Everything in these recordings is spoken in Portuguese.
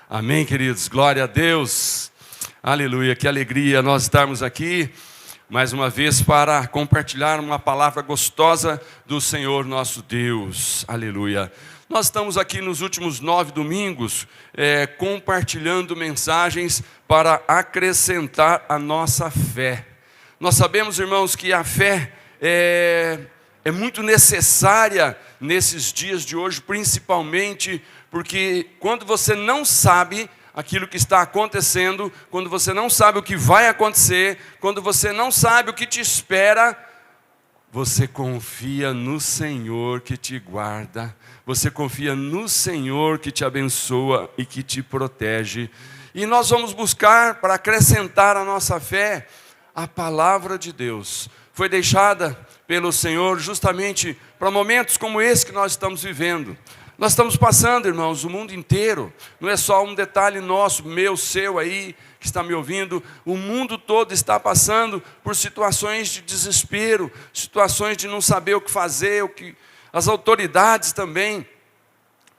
Amém, queridos? Glória a Deus. Aleluia, que alegria nós estarmos aqui mais uma vez para compartilhar uma palavra gostosa do Senhor nosso Deus. Aleluia. Nós estamos aqui nos últimos 9 domingos compartilhando mensagens para acrescentar a nossa fé. Nós sabemos, irmãos, que a fé é muito necessária nesses dias de hoje, principalmente porque quando você não sabe aquilo que está acontecendo, quando você não sabe o que vai acontecer, quando você não sabe o que te espera, você confia no Senhor que te guarda, você confia no Senhor que te abençoa e que te protege. E nós vamos buscar, para acrescentar a nossa fé, a palavra de Deus. Foi deixada pelo Senhor justamente para momentos como esse que nós estamos vivendo. Nós estamos passando, irmãos, o mundo inteiro, não é só um detalhe nosso, meu, seu aí, que está me ouvindo, o mundo todo está passando por situações de desespero, situações de não saber o que fazer, as autoridades também,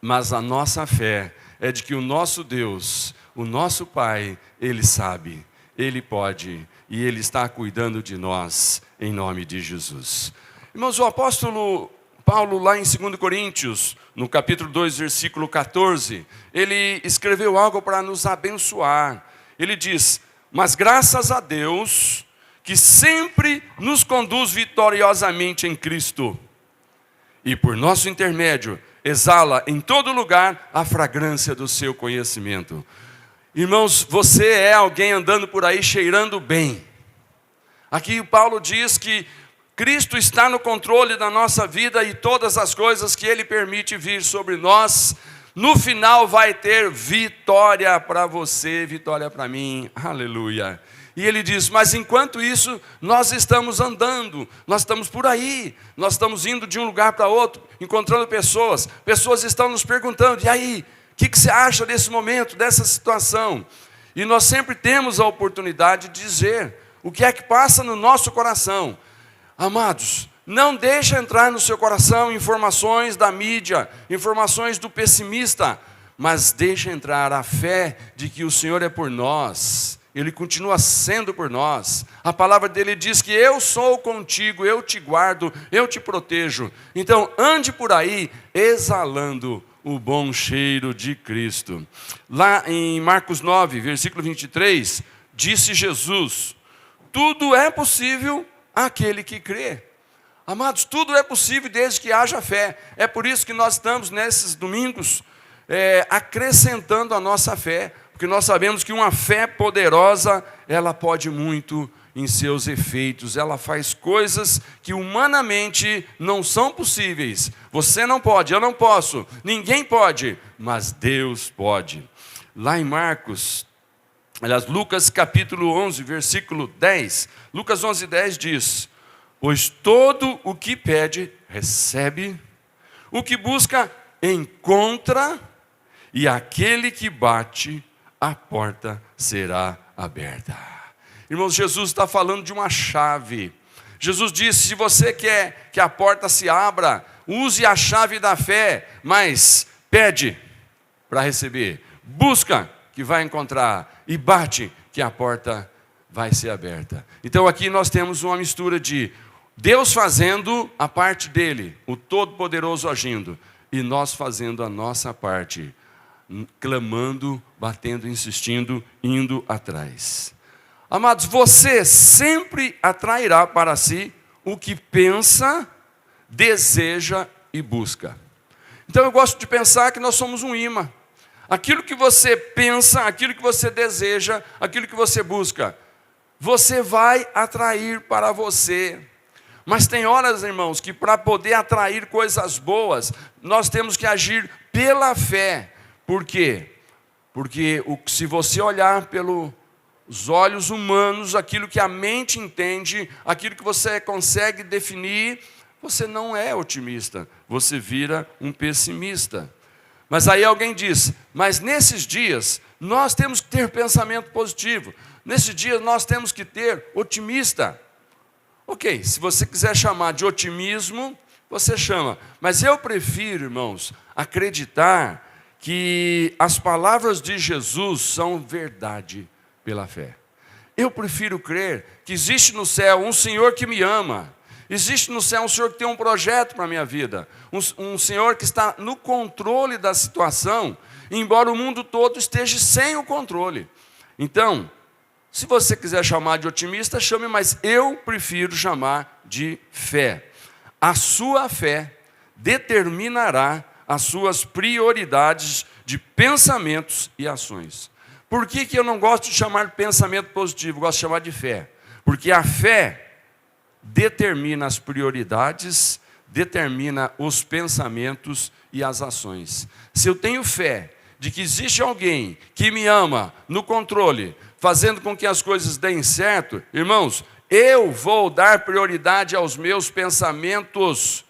mas a nossa fé é de que o nosso Deus, o nosso Pai, Ele sabe, Ele pode, e Ele está cuidando de nós, em nome de Jesus. Irmãos, o apóstolo Paulo, lá em 2 Coríntios, no capítulo 2, versículo 14, ele escreveu algo para nos abençoar. Ele diz: mas graças a Deus, que sempre nos conduz vitoriosamente em Cristo, e por nosso intermédio, exala em todo lugar a fragrância do seu conhecimento. Irmãos, você é alguém andando por aí cheirando bem. Aqui Paulo diz que Cristo está no controle da nossa vida e todas as coisas que Ele permite vir sobre nós, no final vai ter vitória para você, vitória para mim, aleluia. E ele diz, mas enquanto isso, nós estamos andando, nós estamos por aí, nós estamos indo de um lugar para outro, encontrando pessoas estão nos perguntando, e aí, o que você acha desse momento, dessa situação? E nós sempre temos a oportunidade de dizer o que é que passa no nosso coração. Amados, não deixe entrar no seu coração informações da mídia, informações do pessimista, mas deixe entrar a fé de que o Senhor é por nós, Ele continua sendo por nós. A palavra dele diz que eu sou contigo, eu te guardo, eu te protejo. Então ande por aí exalando o bom cheiro de Cristo. Lá em Marcos 9, versículo 23, disse Jesus, tudo é possível aquele que crê. Amados, tudo é possível desde que haja fé. É por isso que nós estamos nesses domingos acrescentando a nossa fé, porque nós sabemos que uma fé poderosa, ela pode muito em seus efeitos, ela faz coisas que humanamente não são possíveis. Você não pode, eu não posso, ninguém pode, mas Deus pode. Lá em Lucas capítulo 11, versículo 10, Lucas 11, 10 diz, pois todo o que pede, recebe, o que busca, encontra, e aquele que bate, a porta será aberta. Irmãos, Jesus está falando de uma chave. Jesus disse, se você quer que a porta se abra, use a chave da fé, mas pede para receber, busca, que vai encontrar, e bate, que a porta vai ser aberta. Então aqui nós temos uma mistura de Deus fazendo a parte dele, o Todo-Poderoso agindo, e nós fazendo a nossa parte, clamando, batendo, insistindo, indo atrás. Amados, você sempre atrairá para si o que pensa, deseja e busca. Então eu gosto de pensar que nós somos um imã. Aquilo que você pensa, aquilo que você deseja, aquilo que você busca, você vai atrair para você. Mas tem horas, irmãos, que para poder atrair coisas boas, nós temos que agir pela fé. Por quê? Porque se você olhar pelos olhos humanos, aquilo que a mente entende, aquilo que você consegue definir, você não é otimista, você vira um pessimista. Mas aí alguém diz, mas nesses dias nós temos que ter pensamento positivo, nesses dias nós temos que ter otimista. Ok, se você quiser chamar de otimismo, você chama, mas eu prefiro, irmãos, acreditar que as palavras de Jesus são verdade pela fé. Eu prefiro crer que existe no céu um Senhor que me ama. Existe no céu um Senhor que tem um projeto para a minha vida. Um Senhor que está no controle da situação, embora o mundo todo esteja sem o controle. Então, se você quiser chamar de otimista, chame, mas eu prefiro chamar de fé. A sua fé determinará as suas prioridades de pensamentos e ações. Por que eu não gosto de chamar de pensamento positivo? Gosto de chamar de fé. Porque a fé determina as prioridades, determina os pensamentos e as ações. Se eu tenho fé de que existe alguém que me ama no controle, fazendo com que as coisas deem certo, irmãos, eu vou dar prioridade aos meus pensamentos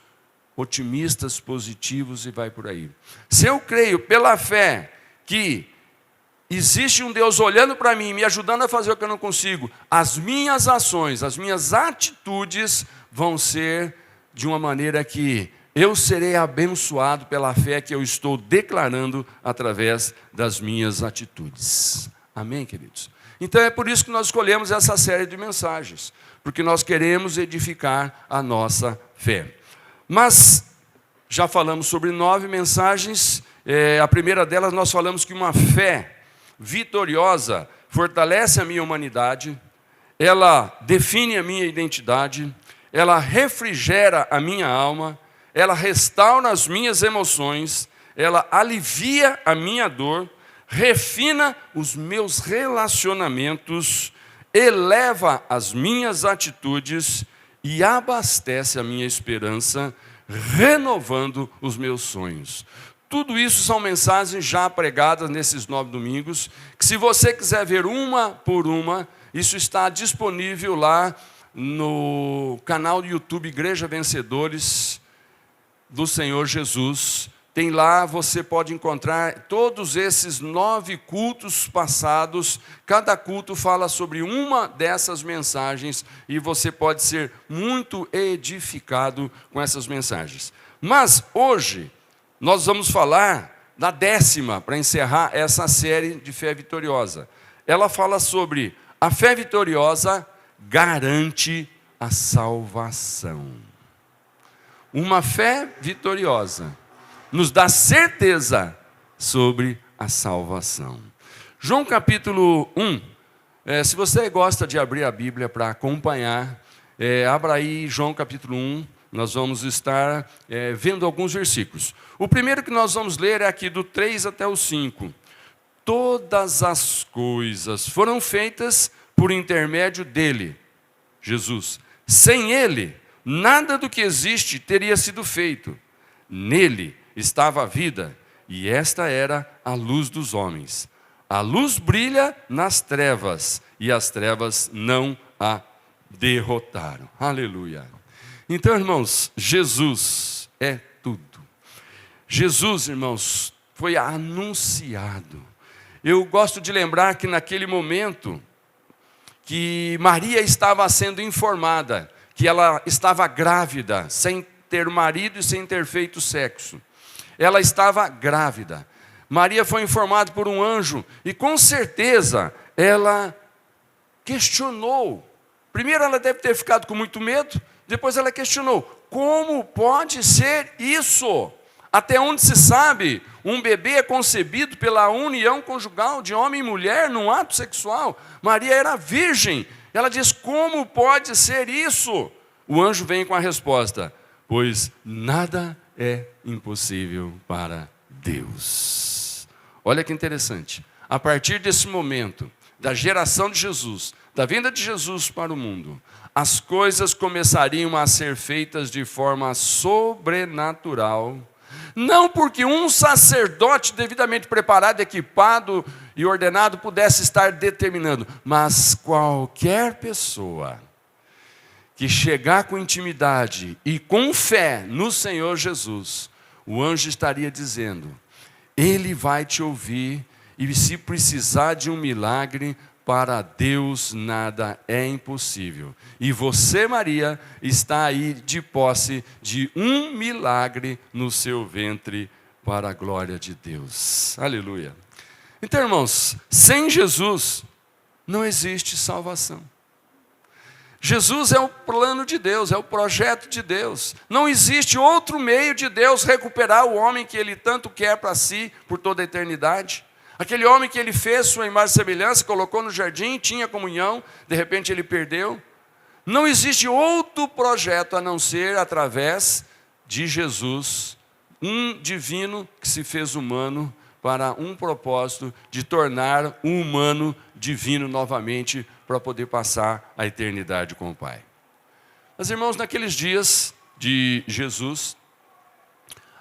otimistas, positivos e vai por aí. Se eu creio pela fé que existe um Deus olhando para mim, me ajudando a fazer o que eu não consigo, as minhas ações, as minhas atitudes vão ser de uma maneira que eu serei abençoado pela fé que eu estou declarando através das minhas atitudes. Amém, queridos? Então é por isso que nós escolhemos essa série de mensagens, porque nós queremos edificar a nossa fé. Mas já falamos sobre 9 mensagens, a primeira delas nós falamos que uma fé vitoriosa fortalece a minha humanidade, ela define a minha identidade, ela refrigera a minha alma, ela restaura as minhas emoções, ela alivia a minha dor, refina os meus relacionamentos, eleva as minhas atitudes e abastece a minha esperança, renovando os meus sonhos. Tudo isso são mensagens já pregadas nesses 9 domingos, que se você quiser ver uma por uma, isso está disponível lá no canal do YouTube Igreja Vencedores do Senhor Jesus. Tem lá, você pode encontrar todos esses 9 cultos passados. Cada culto fala sobre uma dessas mensagens e você pode ser muito edificado com essas mensagens. Mas hoje nós vamos falar da 10ª, para encerrar essa série de fé vitoriosa. Ela fala sobre a fé vitoriosa garante a salvação. Uma fé vitoriosa nos dá certeza sobre a salvação. João capítulo 1, se você gosta de abrir a Bíblia para acompanhar, abra aí João capítulo 1, nós vamos estar vendo alguns versículos. O primeiro que nós vamos ler é aqui do 3 até o 5. Todas as coisas foram feitas por intermédio dele, Jesus. Sem ele, nada do que existe teria sido feito. Nele estava a vida, e esta era a luz dos homens. A luz brilha nas trevas, e as trevas não a derrotaram. Aleluia. Então, irmãos, Jesus é tudo. Jesus, irmãos, foi anunciado. Eu gosto de lembrar que naquele momento que Maria estava sendo informada que ela estava grávida, sem ter marido e sem ter feito sexo. Ela estava grávida. Maria foi informada por um anjo e com certeza ela questionou. Primeiro ela deve ter ficado com muito medo, depois ela questionou: como pode ser isso? Até onde se sabe, um bebê é concebido pela união conjugal de homem e mulher num ato sexual. Maria era virgem. Ela diz: como pode ser isso? O anjo vem com a resposta: pois nada é impossível para Deus. Olha que interessante. A partir desse momento, da geração de Jesus, da vinda de Jesus para o mundo, as coisas começariam a ser feitas de forma sobrenatural. Não porque um sacerdote devidamente preparado, equipado e ordenado pudesse estar determinando, mas qualquer pessoa que chegar com intimidade e com fé no Senhor Jesus, o anjo estaria dizendo: Ele vai te ouvir, e se precisar de um milagre, para Deus nada é impossível. E você, Maria, está aí de posse de um milagre no seu ventre para a glória de Deus. Aleluia. Então, irmãos, sem Jesus não existe salvação. Jesus é o plano de Deus, é o projeto de Deus. Não existe outro meio de Deus recuperar o homem que Ele tanto quer para si por toda a eternidade. Aquele homem que Ele fez sua imagem e semelhança, colocou no jardim, tinha comunhão, de repente Ele perdeu. Não existe outro projeto a não ser através de Jesus, um divino que se fez humano para um propósito de tornar o humano divino novamente para poder passar a eternidade com o Pai. Mas, irmãos, naqueles dias de Jesus,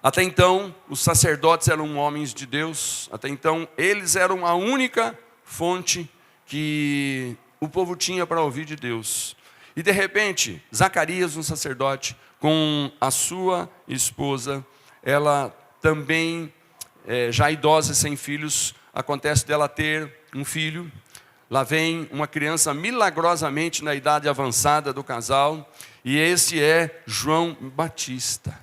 até então os sacerdotes eram homens de Deus, até então eles eram a única fonte que o povo tinha para ouvir de Deus. E de repente, Zacarias, um sacerdote, com a sua esposa, ela também, já idosa e sem filhos, acontece dela ter um filho. Lá vem uma criança milagrosamente na idade avançada do casal, e esse é João Batista.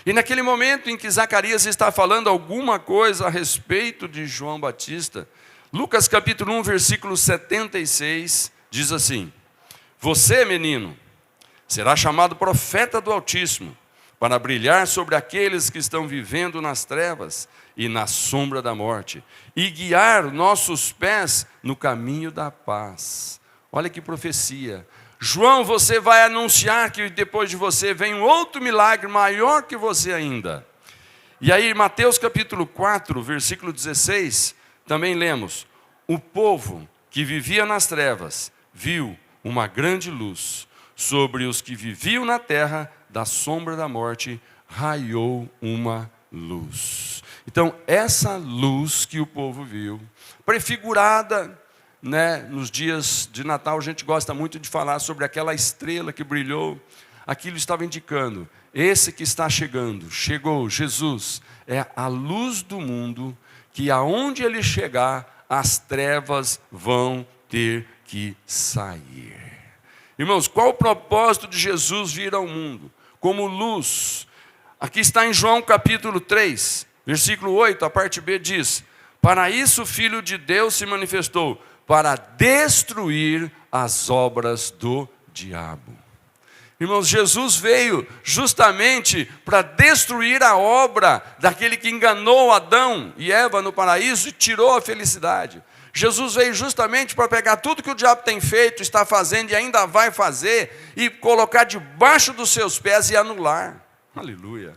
E naquele momento em que Zacarias está falando alguma coisa a respeito de João Batista, Lucas capítulo 1, versículo 76, diz assim: você, menino, será chamado profeta do Altíssimo, para brilhar sobre aqueles que estão vivendo nas trevas e na sombra da morte, e guiar nossos pés no caminho da paz. Olha que profecia. João, você vai anunciar que depois de você vem um outro milagre maior que você ainda. E aí, Mateus capítulo 4, versículo 16, também lemos: o povo que vivia nas trevas viu uma grande luz. Sobre os que viviam na terra da sombra da morte raiou uma luz. Então, essa luz que o povo viu, prefigurada, nos dias de Natal, a gente gosta muito de falar sobre aquela estrela que brilhou. Aquilo estava indicando, esse que está chegando, chegou, Jesus, é a luz do mundo, que aonde ele chegar, as trevas vão ter que sair. Irmãos, qual o propósito de Jesus vir ao mundo? Como luz. Aqui está em João capítulo 3, versículo 8, a parte B diz: para isso o Filho de Deus se manifestou, para destruir as obras do diabo. Irmãos, Jesus veio justamente para destruir a obra daquele que enganou Adão e Eva no paraíso e tirou a felicidade. Jesus veio justamente para pegar tudo que o diabo tem feito, está fazendo e ainda vai fazer, e colocar debaixo dos seus pés e anular. Aleluia.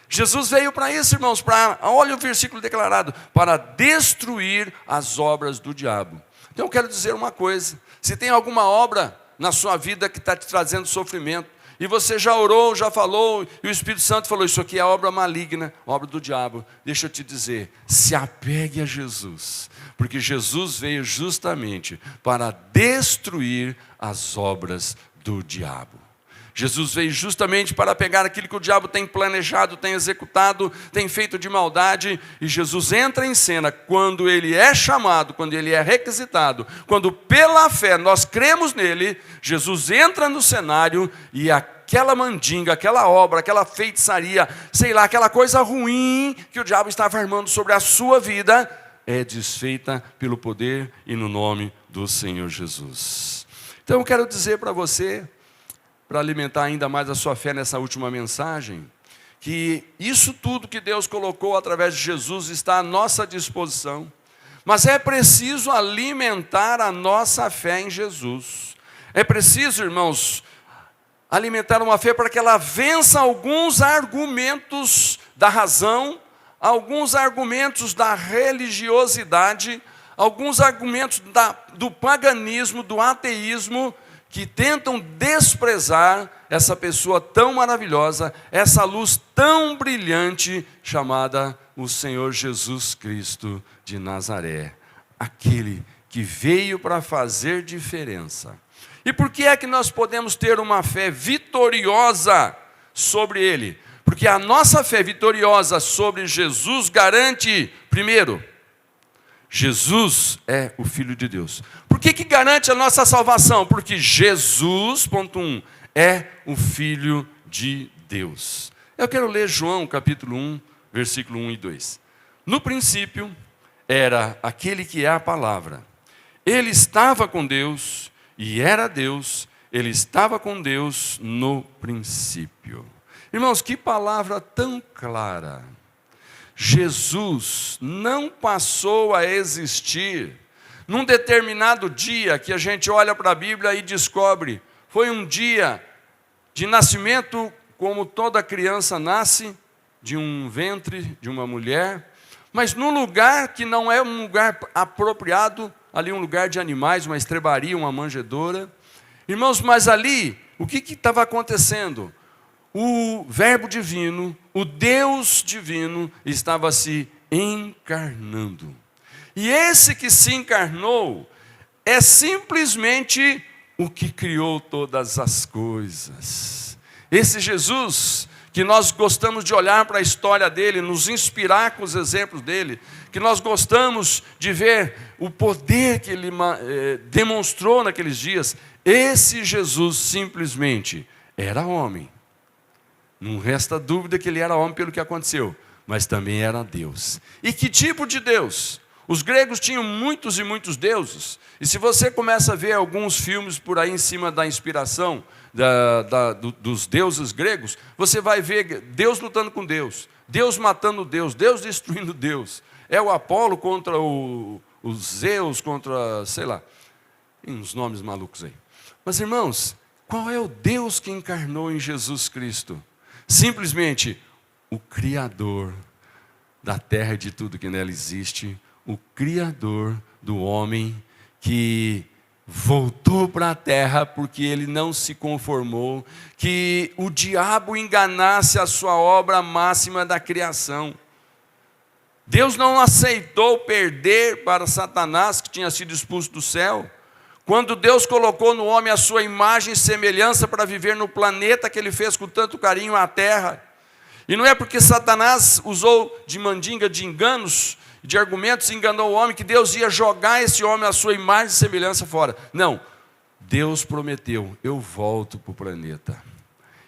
Jesus veio para isso, irmãos, olha o versículo declarado, para destruir as obras do diabo. Então eu quero dizer uma coisa: se tem alguma obra na sua vida que está te trazendo sofrimento, e você já orou, já falou, e o Espírito Santo falou, isso aqui é obra maligna, obra do diabo. Deixa eu te dizer, se apegue a Jesus, porque Jesus veio justamente para destruir as obras do diabo. Jesus veio justamente para pegar aquilo que o diabo tem planejado, tem executado, tem feito de maldade, e Jesus entra em cena quando ele é chamado, quando ele é requisitado, quando pela fé nós cremos nele. Jesus entra no cenário e aquela mandinga, aquela obra, aquela feitiçaria, sei lá, aquela coisa ruim que o diabo estava armando sobre a sua vida, é desfeita pelo poder e no nome do Senhor Jesus. Então eu quero dizer para você, para alimentar ainda mais a sua fé nessa última mensagem, que isso tudo que Deus colocou através de Jesus está à nossa disposição, mas é preciso alimentar a nossa fé em Jesus. É preciso, irmãos, alimentar uma fé para que ela vença alguns argumentos da razão, alguns argumentos da religiosidade, alguns argumentos do paganismo, do ateísmo, que tentam desprezar essa pessoa tão maravilhosa, essa luz tão brilhante, chamada o Senhor Jesus Cristo de Nazaré, aquele que veio para fazer diferença. E por que é que nós podemos ter uma fé vitoriosa sobre Ele? Porque a nossa fé vitoriosa sobre Jesus garante, primeiro, Jesus é o Filho de Deus. Por que garante a nossa salvação? Porque Jesus, ponto 1, é o Filho de Deus. Eu quero ler João capítulo 1, versículo 1 e 2. No princípio era aquele que é a palavra. Ele estava com Deus e era Deus. Ele estava com Deus no princípio. Irmãos, que palavra tão clara. Jesus não passou a existir num determinado dia que a gente olha para a Bíblia e descobre. Foi um dia de nascimento, como toda criança nasce, de um ventre de uma mulher, mas num lugar que não é um lugar apropriado, ali um lugar de animais, uma estrebaria, uma manjedoura. Irmãos, mas ali, o que estava acontecendo? O Verbo divino, o Deus divino, estava se encarnando. E esse que se encarnou é simplesmente o que criou todas as coisas. Esse Jesus que nós gostamos de olhar para a história dele, nos inspirar com os exemplos dele, que nós gostamos de ver o poder que ele demonstrou naqueles dias, esse Jesus simplesmente era homem. Não resta dúvida que ele era homem pelo que aconteceu, mas também era Deus. E que tipo de Deus? Os gregos tinham muitos e muitos deuses, e se você começa a ver alguns filmes por aí em cima da inspiração dos deuses gregos, você vai ver Deus lutando com Deus, Deus matando Deus, Deus destruindo Deus. É o Apolo contra o Zeus, contra, sei lá, tem uns nomes malucos aí. Mas irmãos, qual é o Deus que encarnou em Jesus Cristo? Simplesmente o Criador da terra e de tudo que nela existe, o Criador do homem que voltou para a terra porque ele não se conformou, que o diabo enganasse a sua obra máxima da criação. Deus não aceitou perder para Satanás, que tinha sido expulso do céu, quando Deus colocou no homem a sua imagem e semelhança para viver no planeta que ele fez com tanto carinho, a terra. E não é porque Satanás usou de mandinga, de enganos, de argumentos, enganou o homem, que Deus ia jogar esse homem, a sua imagem e semelhança fora. Não, Deus prometeu, eu volto para o planeta.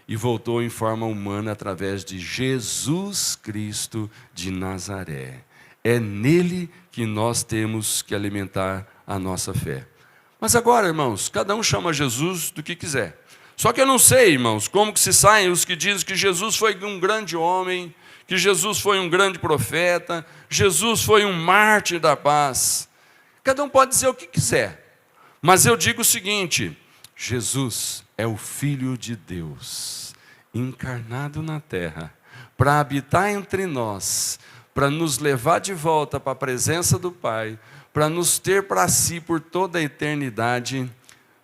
E voltou em forma humana através de Jesus Cristo de Nazaré. É nele que nós temos que alimentar a nossa fé. Mas agora, irmãos, cada um chama Jesus do que quiser. Só que eu não sei, irmãos, como que se saem os que dizem que Jesus foi um grande homem, que Jesus foi um grande profeta, Jesus foi um mártir da paz. Cada um pode dizer o que quiser. Mas eu digo o seguinte, Jesus é o Filho de Deus, encarnado na terra, para habitar entre nós, para nos levar de volta para a presença do Pai, para nos ter para si por toda a eternidade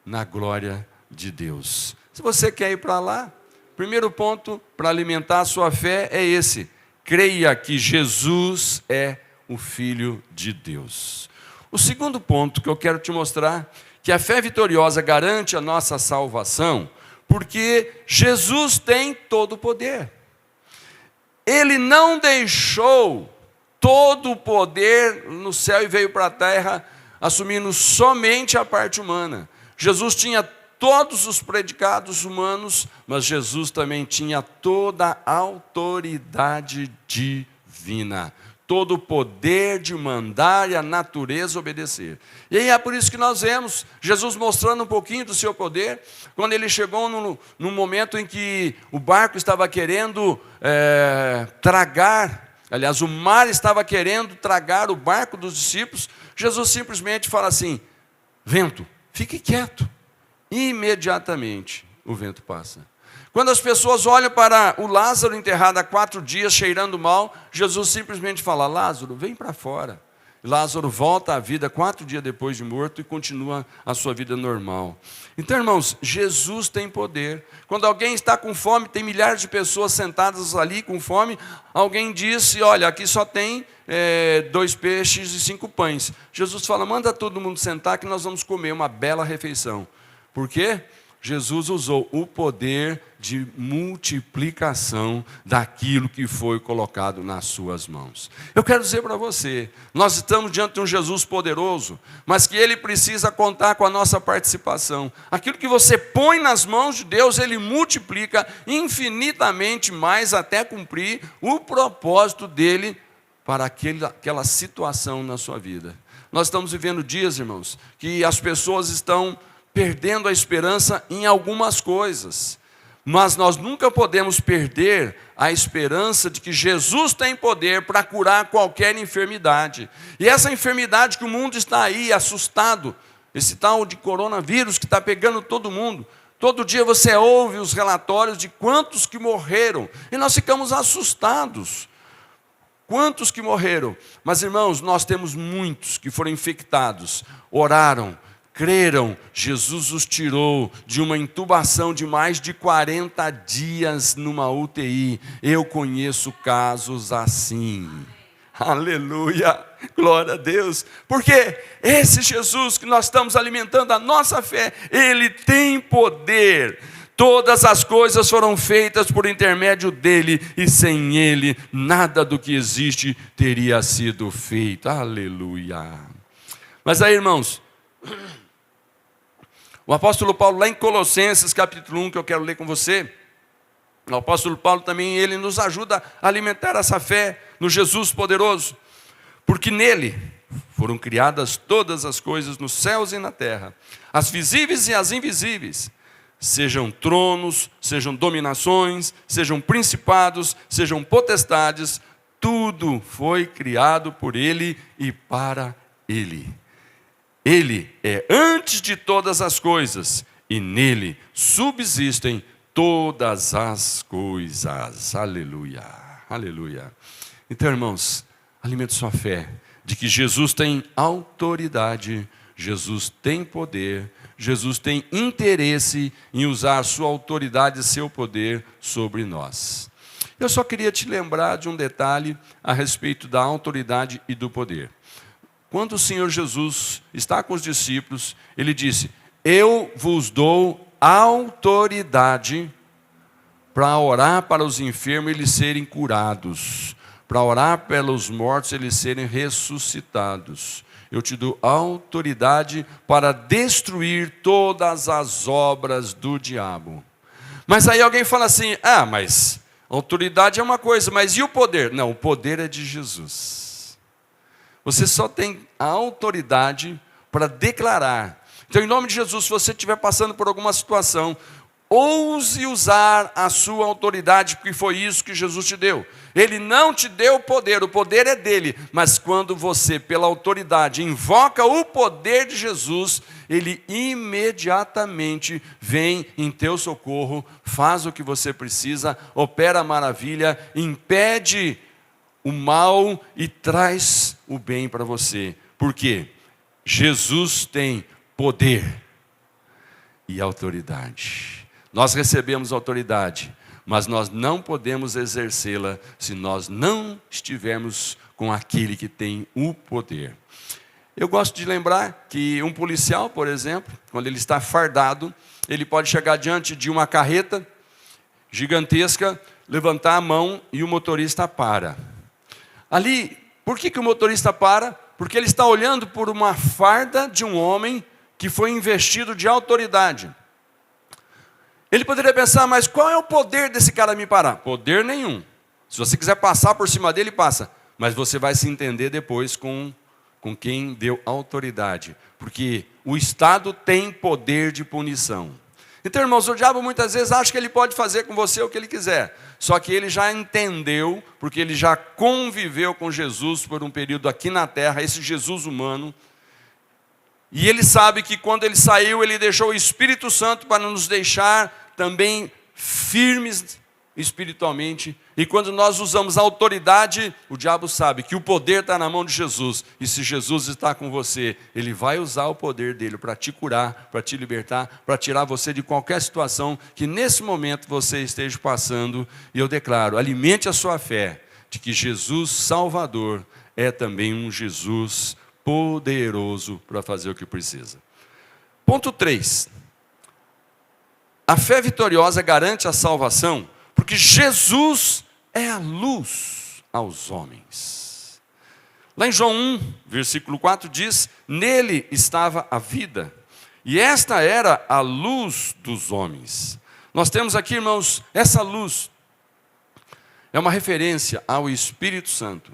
na glória de Deus. Se você quer ir para lá, primeiro ponto para alimentar a sua fé é esse: creia que Jesus é o Filho de Deus. O segundo ponto que eu quero te mostrar, que a fé vitoriosa garante a nossa salvação, porque Jesus tem todo o poder. Ele não deixou todo o poder no céu e veio para a terra, assumindo somente a parte humana. Jesus tinha todos os predicados humanos, mas Jesus também tinha toda a autoridade divina, todo o poder de mandar e a natureza obedecer. E aí é por isso que nós vemos Jesus mostrando um pouquinho do seu poder, quando ele chegou num momento em que o barco estava querendo tragar, aliás, o mar estava querendo tragar o barco dos discípulos. Jesus simplesmente fala assim: vento, fique quieto. Imediatamente o vento passa. Quando as pessoas olham para o Lázaro enterrado há 4 dias, cheirando mal, Jesus simplesmente fala: Lázaro, vem para fora. Lázaro volta à vida 4 dias depois de morto e continua a sua vida normal. Então, irmãos, Jesus tem poder. Quando alguém está com fome, tem milhares de pessoas sentadas ali com fome, alguém disse: olha, aqui só tem 2 peixes e 5 pães. Jesus fala: manda todo mundo sentar que nós vamos comer uma bela refeição. Por quê? Jesus usou o poder de multiplicação daquilo que foi colocado nas suas mãos. Eu quero dizer para você, nós estamos diante de um Jesus poderoso, mas que Ele precisa contar com a nossa participação. Aquilo que você põe nas mãos de Deus, Ele multiplica infinitamente mais até cumprir o propósito dEle para aquela situação na sua vida. Nós estamos vivendo dias, irmãos, que as pessoas estão perdendo a esperança em algumas coisas, mas nós nunca podemos perder a esperança de que Jesus tem poder para curar qualquer enfermidade. E essa enfermidade que o mundo está aí assustado, esse tal de coronavírus que está pegando todo mundo, todo dia você ouve os relatórios de quantos que morreram, e nós ficamos assustados. Quantos que morreram? Mas, irmãos, nós temos muitos que foram infectados, oraram, creram, Jesus os tirou de uma intubação de mais de 40 dias numa UTI. Eu conheço casos assim. Aleluia, glória a Deus. Porque esse Jesus que nós estamos alimentando a nossa fé, Ele tem poder. Todas as coisas foram feitas por intermédio dEle, e sem Ele, nada do que existe teria sido feito. Aleluia. Mas aí, irmãos, o apóstolo Paulo, lá em Colossenses, capítulo 1, que eu quero ler com você, o apóstolo Paulo também, ele nos ajuda a alimentar essa fé no Jesus poderoso, porque nele foram criadas todas as coisas nos céus e na terra, as visíveis e as invisíveis, sejam tronos, sejam dominações, sejam principados, sejam potestades, tudo foi criado por Ele e para Ele. Ele é antes de todas as coisas, e nele subsistem todas as coisas. Aleluia, aleluia. Então, irmãos, alimente sua fé, de que Jesus tem autoridade, Jesus tem poder, Jesus tem interesse em usar a sua autoridade e seu poder sobre nós. Eu só queria te lembrar de um detalhe a respeito da autoridade e do poder. Quando o Senhor Jesus está com os discípulos, Ele disse: eu vos dou autoridade para orar para os enfermos eles serem curados, para orar pelos mortos eles serem ressuscitados. Eu te dou autoridade para destruir todas as obras do diabo. Mas aí alguém fala assim: mas autoridade é uma coisa, mas e o poder? Não, o poder é de Jesus. Você só tem a autoridade para declarar. Então, em nome de Jesus, se você estiver passando por alguma situação, ouse usar a sua autoridade, porque foi isso que Jesus te deu. Ele não te deu o poder é dele. Mas quando você, pela autoridade, invoca o poder de Jesus, ele imediatamente vem em teu socorro, faz o que você precisa, opera a maravilha, impede o mal e traz o bem para você. Por quê? Jesus tem poder e autoridade. Nós recebemos autoridade, mas nós não podemos exercê-la se nós não estivermos com aquele que tem o poder. Eu gosto de lembrar que um policial, por exemplo, quando ele está fardado, ele pode chegar diante de uma carreta gigantesca, levantar a mão e o motorista para. Ali, por que o motorista para? Porque ele está olhando por uma farda de um homem que foi investido de autoridade. Ele poderia pensar: mas qual é o poder desse cara me parar? Poder nenhum. Se você quiser passar por cima dele, passa. Mas você vai se entender depois com quem deu autoridade. Porque o Estado tem poder de punição. Então, irmãos, o diabo muitas vezes acha que ele pode fazer com você o que ele quiser. Só que ele já entendeu, porque ele já conviveu com Jesus por um período aqui na terra, esse Jesus humano. E ele sabe que quando ele saiu, ele deixou o Espírito Santo para nos deixar também firmes espiritualmente. E quando nós usamos a autoridade, o diabo sabe que o poder está na mão de Jesus. E se Jesus está com você, ele vai usar o poder dele para te curar, para te libertar, para tirar você de qualquer situação que nesse momento você esteja passando. E eu declaro: alimente a sua fé de que Jesus Salvador é também um Jesus poderoso para fazer o que precisa. Ponto 3. A fé vitoriosa garante a salvação, porque Jesus é a luz aos homens. Lá em João 1, versículo 4 diz: nele estava a vida, e esta era a luz dos homens. Nós temos aqui, irmãos, essa luz é uma referência ao Espírito Santo.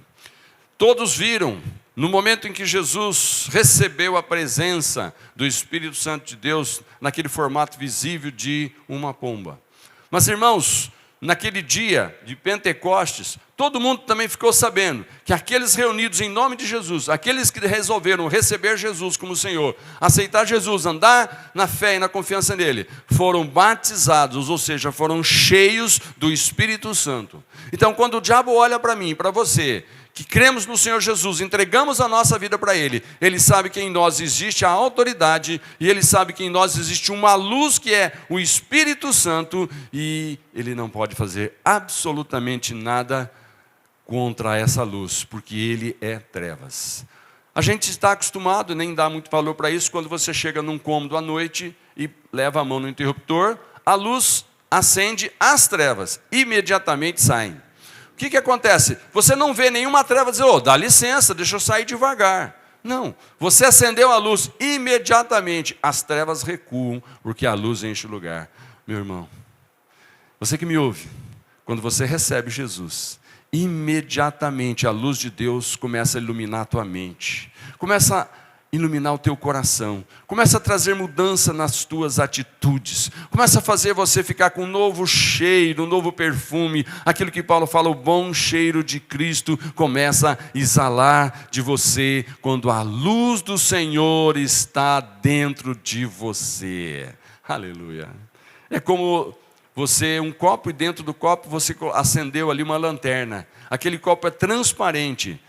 Todos viram, no momento em que Jesus recebeu a presença do Espírito Santo de Deus, naquele formato visível de uma pomba. Mas, irmãos, naquele dia de Pentecostes, todo mundo também ficou sabendo que aqueles reunidos em nome de Jesus, aqueles que resolveram receber Jesus como Senhor, aceitar Jesus, andar na fé e na confiança nele, foram batizados, ou seja, foram cheios do Espírito Santo. Então, quando o diabo olha para mim, para você, que cremos no Senhor Jesus, entregamos a nossa vida para Ele, Ele sabe que em nós existe a autoridade, e Ele sabe que em nós existe uma luz que é o Espírito Santo, e Ele não pode fazer absolutamente nada contra essa luz, porque Ele é trevas. A gente está acostumado, nem dá muito valor para isso, quando você chega num cômodo à noite e leva a mão no interruptor, a luz acende, as trevas imediatamente saem. O que acontece? Você não vê nenhuma treva dizer: dá licença, deixa eu sair devagar. Não, você acendeu a luz, imediatamente as trevas recuam, porque a luz enche o lugar. Meu irmão, você que me ouve, quando você recebe Jesus, imediatamente a luz de Deus começa a iluminar a tua mente, começa a iluminar o teu coração, começa a trazer mudança nas tuas atitudes, começa a fazer você ficar com um novo cheiro, um novo perfume, aquilo que Paulo fala, o bom cheiro de Cristo começa a exalar de você, quando a luz do Senhor está dentro de você. Aleluia. É como você, um copo, e dentro do copo você acendeu ali uma lanterna, aquele copo é transparente,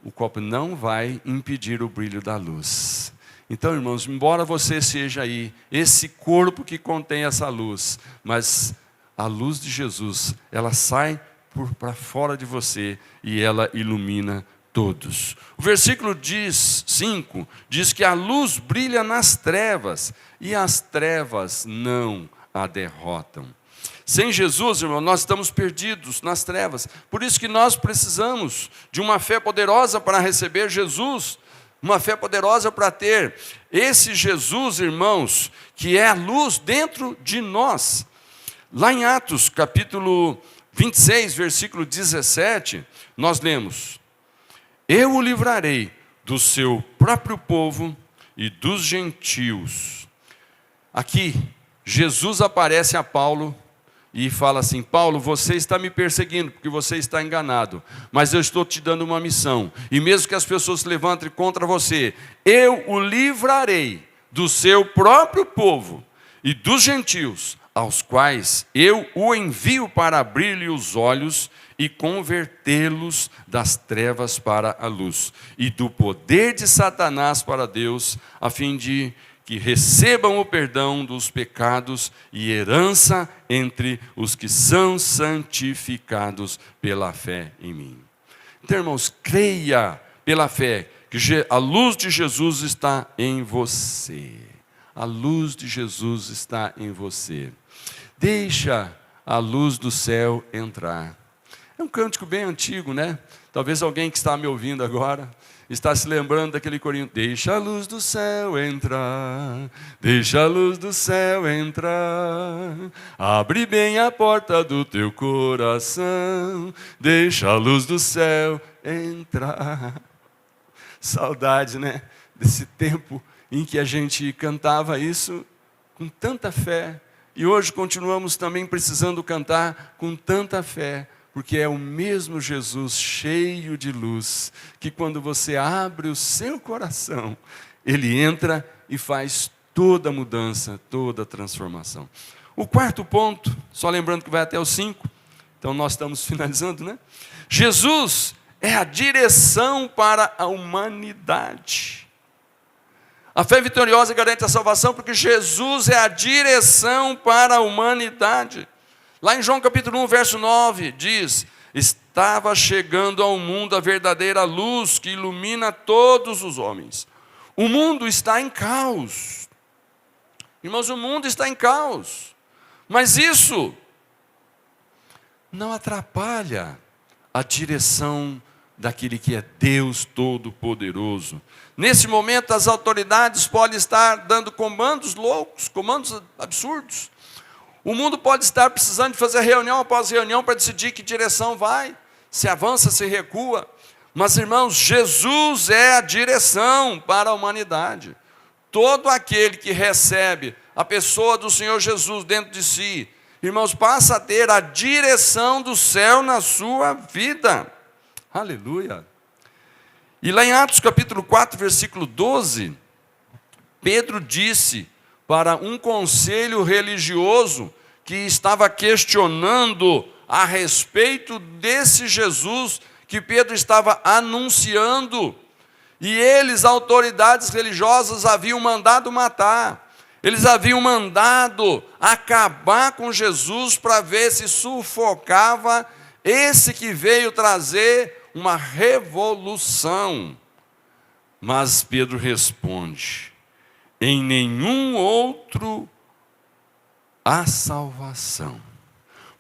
o copo não vai impedir o brilho da luz. Então, irmãos, embora você seja aí esse corpo que contém essa luz, mas a luz de Jesus, ela sai para fora de você e ela ilumina todos. O versículo 5 diz que a luz brilha nas trevas e as trevas não a derrotam. Sem Jesus, irmão, nós estamos perdidos nas trevas. Por isso que nós precisamos de uma fé poderosa para receber Jesus, uma fé poderosa para ter esse Jesus, irmãos, que é a luz dentro de nós. Lá em Atos, capítulo 26, versículo 17, nós lemos: eu o livrarei do seu próprio povo e dos gentios. Aqui, Jesus aparece a Paulo e fala assim: Paulo, você está me perseguindo porque você está enganado, mas eu estou te dando uma missão, e mesmo que as pessoas se levantem contra você, eu o livrarei do seu próprio povo e dos gentios, aos quais eu o envio para abrir-lhe os olhos e convertê-los das trevas para a luz, e do poder de Satanás para Deus, a fim de que recebam o perdão dos pecados e herança entre os que são santificados pela fé em mim. Então, irmãos, creia pela fé que a luz de Jesus está em você. A luz de Jesus está em você. Deixa a luz do céu entrar. É um cântico bem antigo, né? Talvez alguém que está me ouvindo agora está se lembrando daquele corinho: deixa a luz do céu entrar, deixa a luz do céu entrar, abre bem a porta do teu coração, deixa a luz do céu entrar. Saudade, né? Desse tempo em que a gente cantava isso com tanta fé, e hoje continuamos também precisando cantar com tanta fé, porque é o mesmo Jesus cheio de luz, que quando você abre o seu coração, Ele entra e faz toda a mudança, toda a transformação. O quarto ponto, só lembrando que vai até o 5, então nós estamos finalizando, né? Jesus é a direção para a humanidade. A fé vitoriosa garante a salvação, porque Jesus é a direção para a humanidade. Lá em João capítulo 1, verso 9, diz: estava chegando ao mundo a verdadeira luz que ilumina todos os homens. O mundo está em caos. Irmãos, o mundo está em caos. Mas isso não atrapalha a direção daquele que é Deus Todo-Poderoso. Nesse momento, as autoridades podem estar dando comandos loucos, comandos absurdos. O mundo pode estar precisando de fazer reunião após reunião para decidir que direção vai, se avança, se recua. Mas, irmãos, Jesus é a direção para a humanidade. Todo aquele que recebe a pessoa do Senhor Jesus dentro de si, irmãos, passa a ter a direção do céu na sua vida. Aleluia. E lá em Atos capítulo 4, versículo 12, Pedro disse para um conselho religioso que estava questionando a respeito desse Jesus que Pedro estava anunciando. E eles, autoridades religiosas, haviam mandado matar. Eles haviam mandado acabar com Jesus para ver se sufocava esse que veio trazer uma revolução. Mas Pedro responde: em nenhum outro há salvação.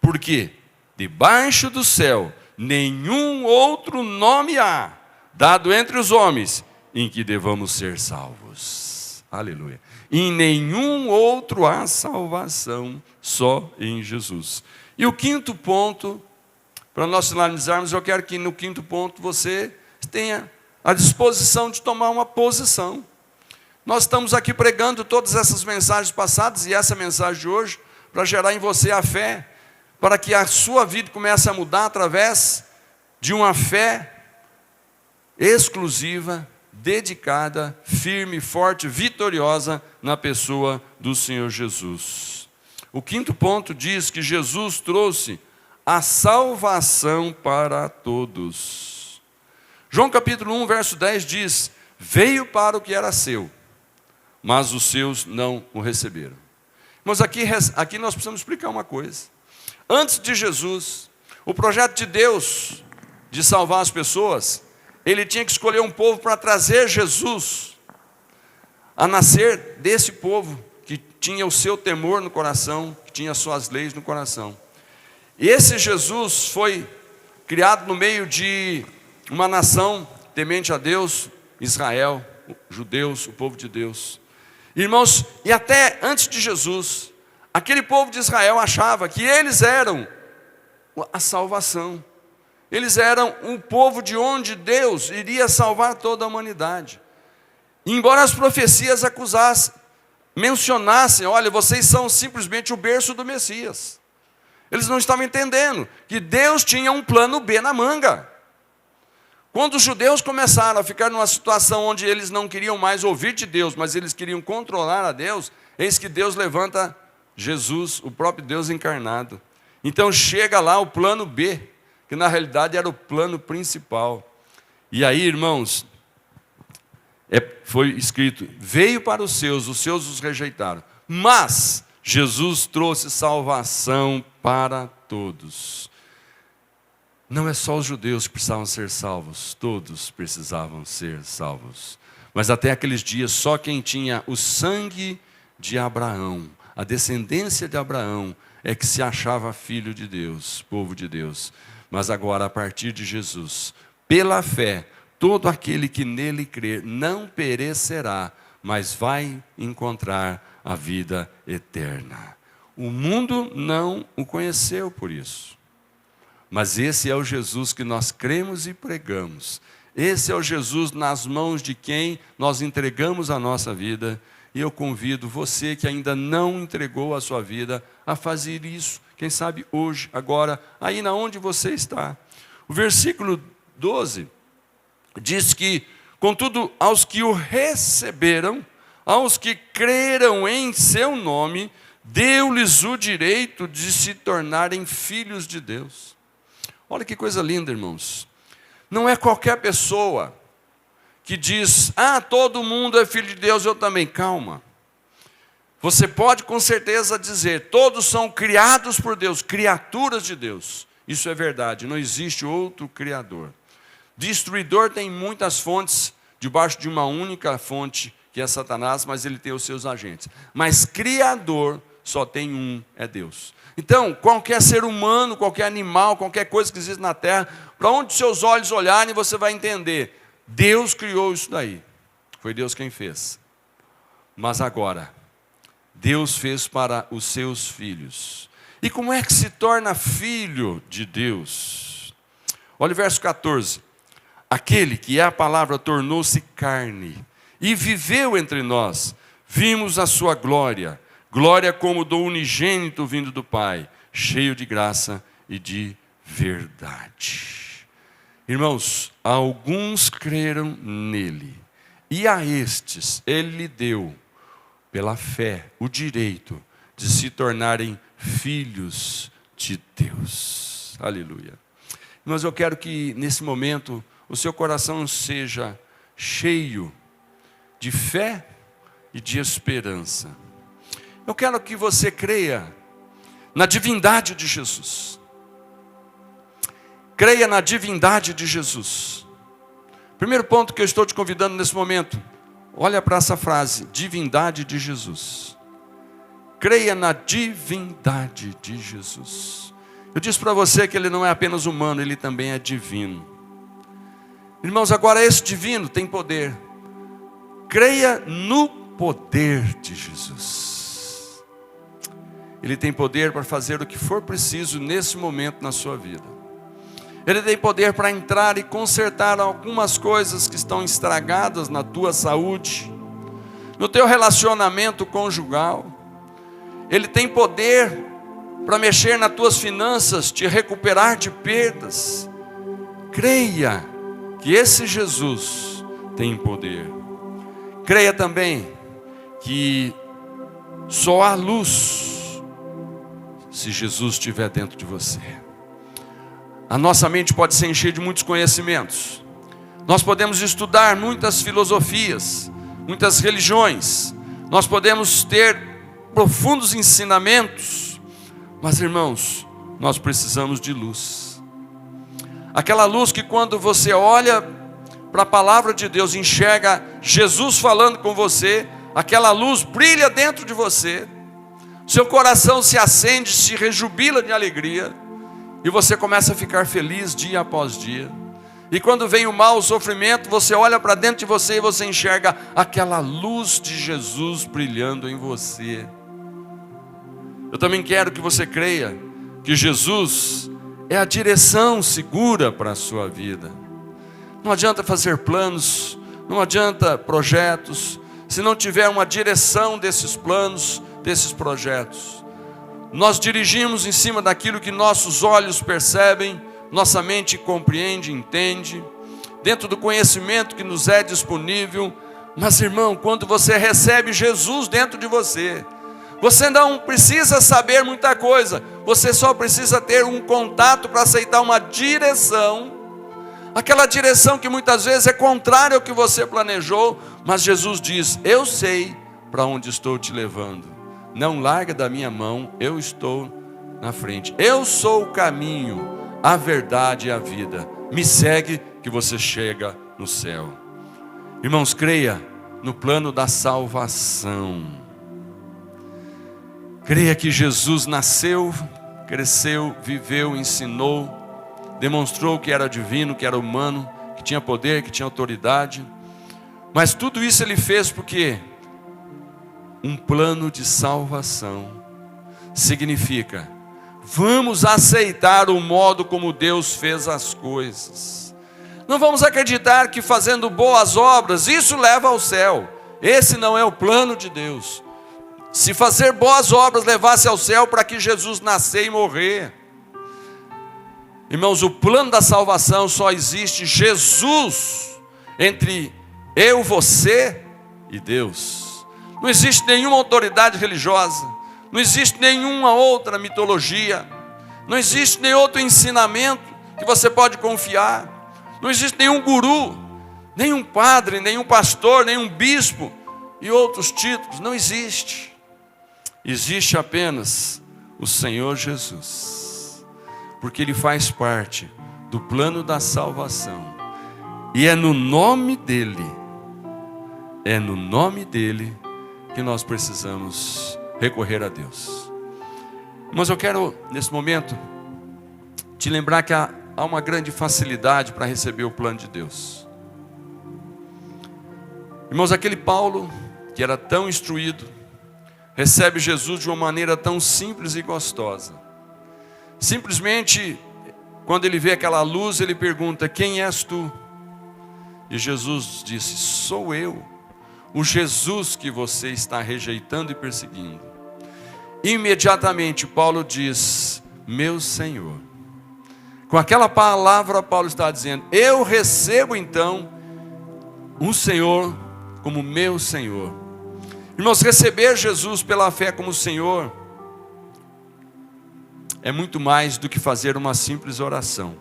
Porque debaixo do céu nenhum outro nome há, dado entre os homens, em que devamos ser salvos. Aleluia. Em nenhum outro há salvação, só em Jesus. E o quinto ponto, para nós finalizarmos, eu quero que no quinto ponto você tenha a disposição de tomar uma posição. Nós estamos aqui pregando todas essas mensagens passadas e essa mensagem de hoje para gerar em você a fé, para que a sua vida comece a mudar através de uma fé exclusiva, dedicada, firme, forte, vitoriosa na pessoa do Senhor Jesus. O quinto ponto diz que Jesus trouxe a salvação para todos. João capítulo 1, verso 10 diz: veio para o que era seu, mas os seus não o receberam. Mas aqui nós precisamos explicar uma coisa. Antes de Jesus, o projeto de Deus de salvar as pessoas, ele tinha que escolher um povo para trazer Jesus a nascer desse povo que tinha o seu temor no coração, que tinha as suas leis no coração. E esse Jesus foi criado no meio de uma nação temente a Deus, Israel, judeus, o povo de Deus. Irmãos, e até antes de Jesus, aquele povo de Israel achava que eles eram a salvação. Eles eram um povo de onde Deus iria salvar toda a humanidade. E embora as profecias acusassem, mencionassem: olha, vocês são simplesmente o berço do Messias. Eles não estavam entendendo que Deus tinha um plano B na manga. Quando os judeus começaram a ficar numa situação onde eles não queriam mais ouvir de Deus, mas eles queriam controlar a Deus, eis que Deus levanta Jesus, o próprio Deus encarnado. Então chega lá o plano B, que na realidade era o plano principal. E aí, irmãos, foi escrito: veio para os seus os rejeitaram. Mas Jesus trouxe salvação para todos. Não é só os judeus que precisavam ser salvos, todos precisavam ser salvos. Mas até aqueles dias, só quem tinha o sangue de Abraão, a descendência de Abraão, é que se achava filho de Deus, povo de Deus. Mas agora, a partir de Jesus, pela fé, todo aquele que nele crer não perecerá, mas vai encontrar a vida eterna. O mundo não o conheceu por isso. Mas esse é o Jesus que nós cremos e pregamos. Esse é o Jesus nas mãos de quem nós entregamos a nossa vida. E eu convido você que ainda não entregou a sua vida a fazer isso. Quem sabe hoje, agora, aí na onde você está. O versículo 12 diz que: contudo, aos que o receberam, aos que creram em seu nome, deu-lhes o direito de se tornarem filhos de Deus. Olha que coisa linda, irmãos. Não é qualquer pessoa que diz: ah, todo mundo é filho de Deus, eu também. Calma. Você pode com certeza dizer: todos são criados por Deus, criaturas de Deus. Isso é verdade, não existe outro criador. Destruidor tem muitas fontes, debaixo de uma única fonte, que é Satanás, mas ele tem os seus agentes. Mas criador, só tem um, é Deus. Então, qualquer ser humano, qualquer animal, qualquer coisa que existe na terra, para onde seus olhos olharem, você vai entender, Deus criou isso daí. Foi Deus quem fez. Mas agora, Deus fez para os seus filhos. E como é que se torna filho de Deus? Olha o verso 14. Aquele que é a palavra tornou-se carne e viveu entre nós. Vimos a sua glória, glória como do unigênito vindo do Pai, cheio de graça e de verdade. Irmãos, alguns creram nele, e a estes ele lhe deu, pela fé, o direito de se tornarem filhos de Deus. Aleluia. Irmãos, eu quero que nesse momento o seu coração seja cheio de fé e de esperança. Eu quero que você creia na divindade de Jesus. Creia na divindade de Jesus. Primeiro ponto que eu estou te convidando nesse momento, olha para essa frase, divindade de Jesus. Creia na divindade de Jesus. Eu disse para você que ele não é apenas humano, ele também é divino. Irmãos, agora esse divino tem poder. Creia no poder de Jesus. Ele tem poder para fazer o que for preciso nesse momento na sua vida. Ele tem poder para entrar e consertar algumas coisas que estão estragadas na tua saúde, no teu relacionamento conjugal. Ele tem poder para mexer nas tuas finanças, te recuperar de perdas. Creia que esse Jesus tem poder. Creia também que só há luz se Jesus estiver dentro de você. A nossa mente pode se encher de muitos conhecimentos. Nós podemos estudar muitas filosofias, muitas religiões. Nós podemos ter profundos ensinamentos. Mas, irmãos, nós precisamos de luz. Aquela luz que quando você olha para a palavra de Deus, enxerga Jesus falando com você, aquela luz brilha dentro de você, seu coração se acende, se rejubila de alegria, e você começa a ficar feliz dia após dia. E quando vem o mal, o sofrimento, você olha para dentro de você e você enxerga aquela luz de Jesus brilhando em você. Eu também quero que você creia que Jesus é a direção segura para a sua vida. Não adianta fazer planos, não adianta projetos, se não tiver uma direção desses planos, desses projetos. Nós dirigimos em cima daquilo que nossos olhos percebem, nossa mente compreende, entende, dentro do conhecimento que nos é disponível. Mas, irmão, quando você recebe Jesus dentro de você, você não precisa saber muita coisa, você só precisa ter um contato para aceitar uma direção, aquela direção que muitas vezes é contrária ao que você planejou, mas Jesus diz, eu sei para onde estou te levando, não larga da minha mão, eu estou na frente, eu sou o caminho, a verdade e a vida, me segue que você chega no céu. Irmãos, creia no plano da salvação. Creia que Jesus nasceu, cresceu, viveu, ensinou, demonstrou que era divino, que era humano, que tinha poder, que tinha autoridade. Mas tudo isso ele fez porque um plano de salvação significa, vamos aceitar o modo como Deus fez as coisas. Não vamos acreditar que fazendo boas obras, isso leva ao céu. Esse não é o plano de Deus. Se fazer boas obras levasse ao céu para que Jesus nascer e morrer. Irmãos, o plano da salvação só existe Jesus entre eu, você e Deus. Não existe nenhuma autoridade religiosa, não existe nenhuma outra mitologia, não existe nenhum outro ensinamento que você pode confiar, não existe nenhum guru, nenhum padre, nenhum pastor, nenhum bispo e outros títulos, não existe. Existe apenas o Senhor Jesus, porque Ele faz parte do plano da salvação, e é no nome dEle que nós precisamos recorrer a Deus. Mas eu quero, nesse momento, te lembrar que há uma grande facilidade para receber o plano de Deus. Irmãos, aquele Paulo, que era tão instruído, recebe Jesus de uma maneira tão simples e gostosa. Simplesmente, quando ele vê aquela luz, ele pergunta: quem és tu? E Jesus disse: sou eu, o Jesus que você está rejeitando e perseguindo. Imediatamente Paulo diz: meu Senhor. Com aquela palavra Paulo está dizendo: eu recebo então o Senhor como meu Senhor. Irmãos, receber Jesus pela fé como Senhor é muito mais do que fazer uma simples oração.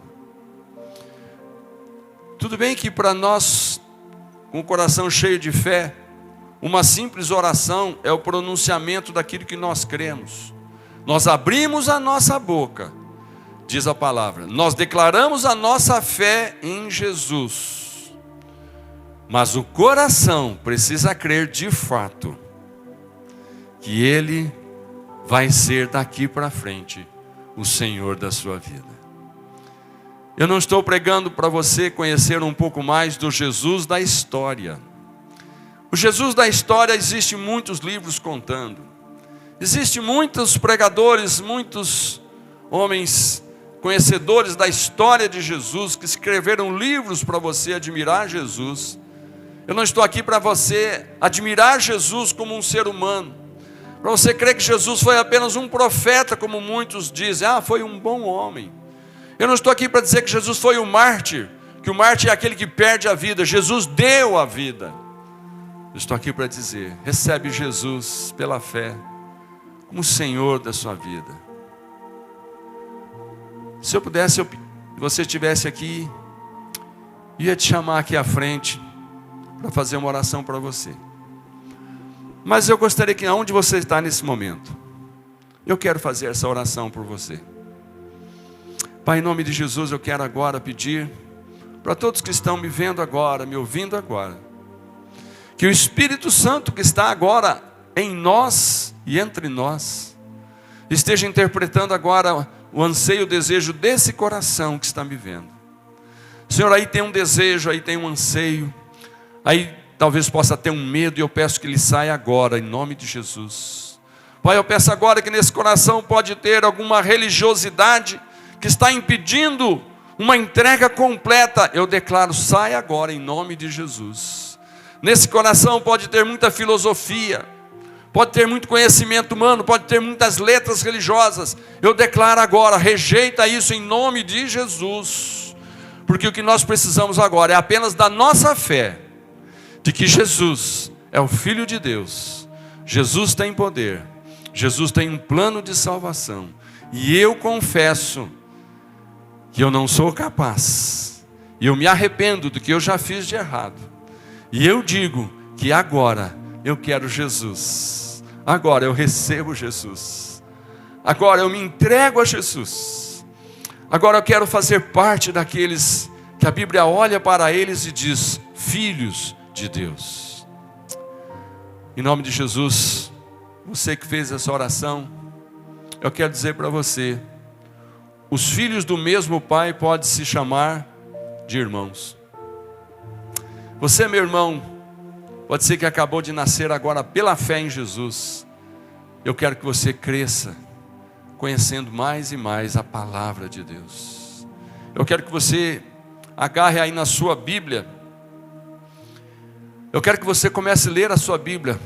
Tudo bem que para nós, com o coração cheio de fé, uma simples oração é o pronunciamento daquilo que nós cremos. Nós abrimos a nossa boca, diz a palavra, nós declaramos a nossa fé em Jesus. Mas o coração precisa crer de fato que Ele vai ser daqui para frente o Senhor da sua vida. Eu não estou pregando para você conhecer um pouco mais do Jesus da história. O Jesus da história, existem muitos livros contando. Existem muitos pregadores, muitos homens conhecedores da história de Jesus, que escreveram livros para você admirar Jesus. Eu não estou aqui para você admirar Jesus como um ser humano, para você crer que Jesus foi apenas um profeta, como muitos dizem, foi um bom homem. Eu não estou aqui para dizer que Jesus foi um mártir, que o mártir é aquele que perde a vida. Jesus deu a vida. Eu estou aqui para dizer: recebe Jesus pela fé como Senhor da sua vida. Se eu pudesse, você estivesse aqui, ia te chamar aqui à frente para fazer uma oração para você. Mas eu gostaria que, onde você está nesse momento, eu quero fazer essa oração por você. Pai, em nome de Jesus, eu quero agora pedir para todos que estão me vendo agora, me ouvindo agora, que o Espírito Santo que está agora em nós e entre nós, esteja interpretando agora o anseio, o desejo desse coração que está me vendo. Senhor, aí tem um desejo, aí tem um anseio, aí talvez possa ter um medo, e eu peço que ele saia agora, em nome de Jesus. Pai, eu peço agora que nesse coração pode ter alguma religiosidade que está impedindo uma entrega completa. Eu declaro: sai agora, em nome de Jesus. Nesse coração pode ter muita filosofia, pode ter muito conhecimento humano, pode ter muitas letras religiosas. Eu declaro agora: rejeita isso em nome de Jesus. Porque o que nós precisamos agora é apenas da nossa fé, de que Jesus é o Filho de Deus. Jesus tem poder, Jesus tem um plano de salvação. E eu confesso que eu não sou capaz, e eu me arrependo do que eu já fiz de errado. E eu digo que agora eu quero Jesus. Agora eu recebo Jesus. Agora eu me entrego a Jesus. Agora eu quero fazer parte daqueles que a Bíblia olha para eles e diz: filhos de Deus. Em nome de Jesus, você que fez essa oração, eu quero dizer para você: os filhos do mesmo Pai podem se chamar de irmãos. Você, meu irmão, pode ser que acabou de nascer agora pela fé em Jesus. Eu quero que você cresça, conhecendo mais e mais a palavra de Deus. Eu quero que você agarre aí na sua Bíblia. Eu quero que você comece a ler a sua Bíblia,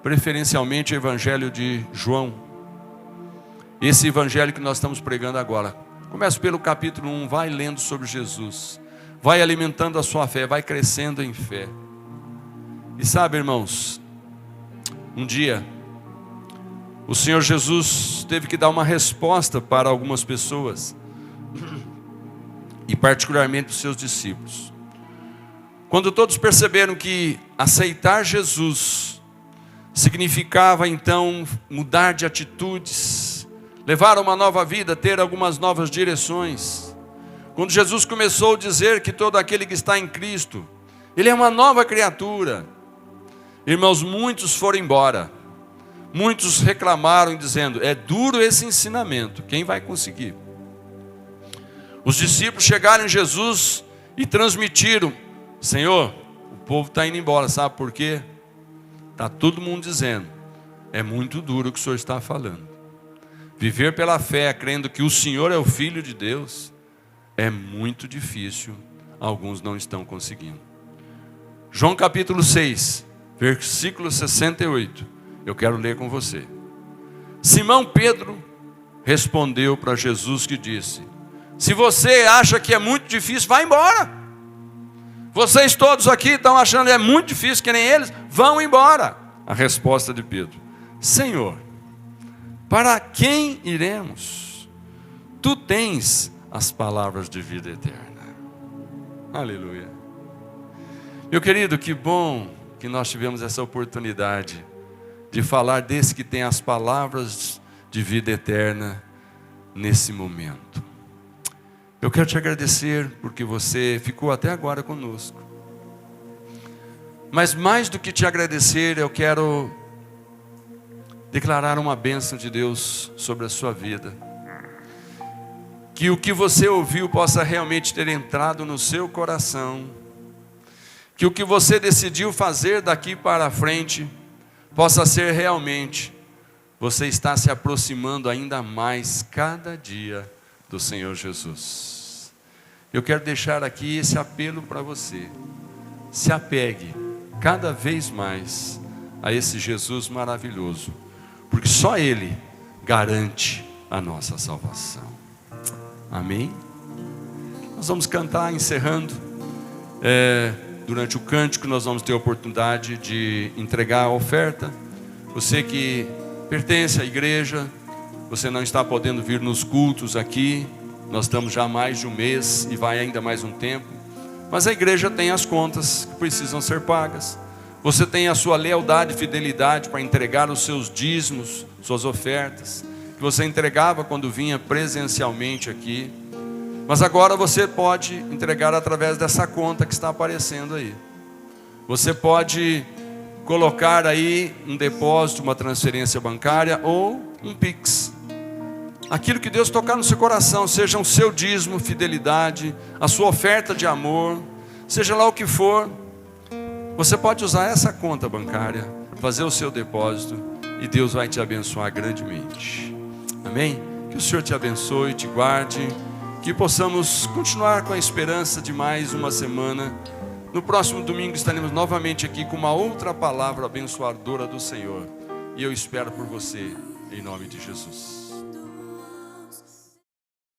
preferencialmente o Evangelho de João. Esse evangelho que nós estamos pregando agora. Começa pelo capítulo 1, vai lendo sobre Jesus. Vai alimentando a sua fé, vai crescendo em fé. E sabe, irmãos, um dia o Senhor Jesus teve que dar uma resposta para algumas pessoas, e particularmente os seus discípulos. Quando todos perceberam que aceitar Jesus significava então mudar de atitudes, levar uma nova vida, ter algumas novas direções. Quando Jesus começou a dizer que todo aquele que está em Cristo, ele é uma nova criatura. Irmãos, muitos foram embora. Muitos reclamaram dizendo: é duro esse ensinamento, quem vai conseguir? Os discípulos chegaram em Jesus e transmitiram: Senhor, o povo está indo embora, sabe por quê? Está todo mundo dizendo: é muito duro o que o Senhor está falando. Viver pela fé, crendo que o Senhor é o Filho de Deus, é muito difícil. Alguns não estão conseguindo. João capítulo 6, versículo 68. Eu quero ler com você. Simão Pedro respondeu para Jesus que disse: se você acha que é muito difícil, vá embora. Vocês todos aqui estão achando que é muito difícil, que nem eles, vão embora. A resposta de Pedro: Senhor, para quem iremos? Tu tens as palavras de vida eterna. Aleluia. Meu querido, que bom que nós tivemos essa oportunidade de falar desse que tem as palavras de vida eterna nesse momento. Eu quero te agradecer porque você ficou até agora conosco. Mas mais do que te agradecer, eu quero declarar uma bênção de Deus sobre a sua vida. Que o que você ouviu possa realmente ter entrado no seu coração. Que o que você decidiu fazer daqui para frente possa ser realmente, você está se aproximando ainda mais cada dia do Senhor Jesus. Eu quero deixar aqui esse apelo para você. Se apegue cada vez mais a esse Jesus maravilhoso, porque só Ele garante a nossa salvação. Amém? Nós vamos cantar encerrando. Durante o cântico nós vamos ter a oportunidade de entregar a oferta. Você que pertence à igreja, você não está podendo vir nos cultos aqui, nós estamos já há mais de um mês e vai ainda mais um tempo, mas a igreja tem as contas que precisam ser pagas. Você tem a sua lealdade e fidelidade para entregar os seus dízimos, suas ofertas, que você entregava quando vinha presencialmente aqui. Mas agora você pode entregar através dessa conta que está aparecendo aí. Você pode colocar aí um depósito, uma transferência bancária ou um Pix. Aquilo que Deus tocar no seu coração, seja o seu dízimo, fidelidade, a sua oferta de amor, seja lá o que for, você pode usar essa conta bancária, fazer o seu depósito e Deus vai te abençoar grandemente. Amém? Que o Senhor te abençoe, te guarde. Que possamos continuar com a esperança de mais uma semana. No próximo domingo estaremos novamente aqui com uma outra palavra abençoadora do Senhor. E eu espero por você, em nome de Jesus.